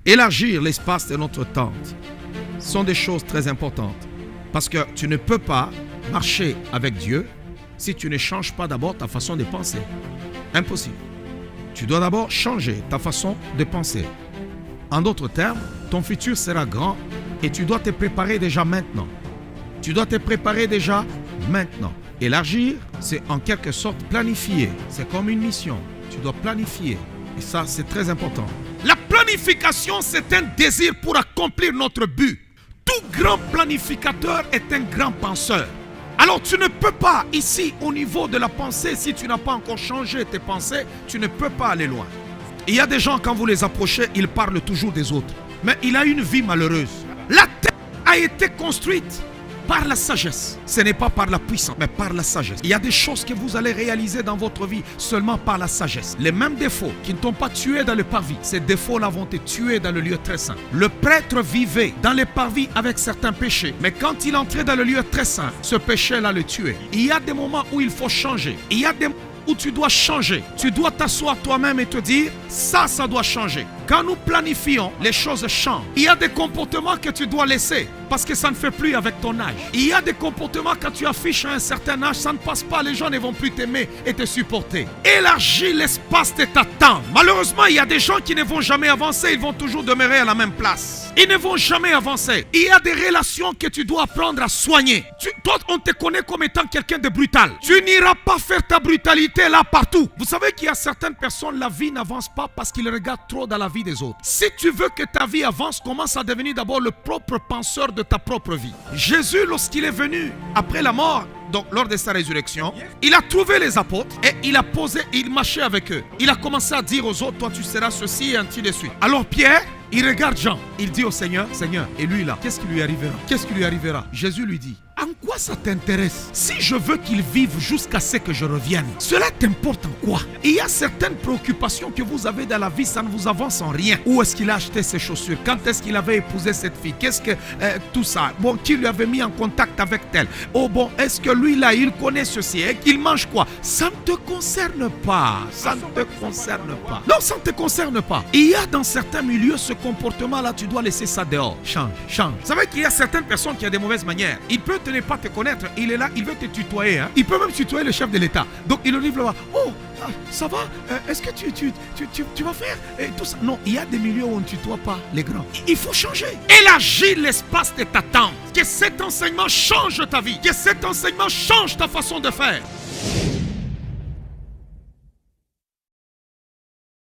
Élargir l'espace de notre tente sont des choses très importantes. Parce que tu ne peux pas marcher avec Dieu si tu ne changes pas d'abord ta façon de penser. Impossible. Tu dois d'abord changer ta façon de penser. En d'autres termes, ton futur sera grand et tu dois te préparer déjà maintenant. Tu dois te préparer déjà maintenant. Élargir, c'est en quelque sorte planifier. C'est comme une mission. Tu dois planifier. Et ça, c'est très important. La planification, c'est un désir pour accomplir notre but. Tout grand planificateur est un grand penseur. Alors tu ne peux pas, ici, au niveau de la pensée, si tu n'as pas encore changé tes pensées, tu ne peux pas aller loin. Il y a des gens, quand vous les approchez, ils parlent toujours des autres. Mais il a une vie malheureuse. La terre a été construite par la sagesse. Ce n'est pas par la puissance, mais par la sagesse. Il y a des choses que vous allez réaliser dans votre vie seulement par la sagesse. Les mêmes défauts qui ne t'ont pas tué dans le parvis, ces défauts-là vont te tuer dans le lieu très saint. Le prêtre vivait dans le parvis avec certains péchés, mais quand il entrait dans le lieu très saint, ce péché-là le tuait. Il y a des moments où il faut changer. Il y a des moments où tu dois changer. Tu dois t'asseoir toi-même et te dire, ça doit changer. Quand nous planifions, les choses changent. Il y a des comportements que tu dois laisser parce que ça ne fait plus avec ton âge. Il y a des comportements quand tu affiches à un certain âge, ça ne passe pas, les gens ne vont plus t'aimer et te supporter. Élargis l'espace de ta tente. Malheureusement, il y a des gens qui ne vont jamais avancer, ils vont toujours demeurer à la même place. Ils ne vont jamais avancer. Il y a des relations que tu dois apprendre à soigner. Toi, on te connaît comme étant quelqu'un de brutal. Tu n'iras pas faire ta brutalité là partout. Vous savez qu'il y a certaines personnes, la vie n'avance pas parce qu'ils regardent trop dans la vie des autres. Si tu veux que ta vie avance, commence à devenir d'abord le propre penseur de ta propre vie. Jésus, lorsqu'il est venu après la mort, donc lors de sa résurrection, il a trouvé les apôtres et il a posé, il marchait avec eux. Il a commencé à dire aux autres, toi tu seras ceci et ainsi de suite. Alors Pierre, il regarde Jean, il dit au Seigneur, Seigneur, et lui là, qu'est-ce qui lui arrivera? Qu'est-ce qui lui arrivera? Jésus lui dit, en quoi ça t'intéresse? Si je veux qu'il vive jusqu'à ce que je revienne, cela t'importe en quoi? Il y a certaines préoccupations que vous avez dans la vie, ça ne vous avance en rien. Où est-ce qu'il a acheté ses chaussures? Quand est-ce qu'il avait épousé cette fille? Qu'est-ce que tout ça? Bon, qui lui avait mis en contact avec tel? Oh bon, est-ce que lui là, il connaît ceci et qu'il mange quoi? Ça ne te concerne pas. Ça ne te concerne pas. Non, ça ne te concerne pas. Il y a dans certains milieux ce comportement-là, tu dois laisser ça dehors. Change, change. Vous savez qu'il y a certaines personnes qui ont des mauvaises manières. Il peut ne pas te connaître. Il est là, il veut te tutoyer. Hein. Il peut même tutoyer le chef de l'État. Donc il arrive là-bas. Oh, ça va? Est-ce que tu vas faire tout ça? Non, il y a des milieux où on ne tutoie pas les grands. Il faut changer. Élargis l'espace de ta tente. Que cet enseignement change ta vie. Que cet enseignement change ta façon de faire.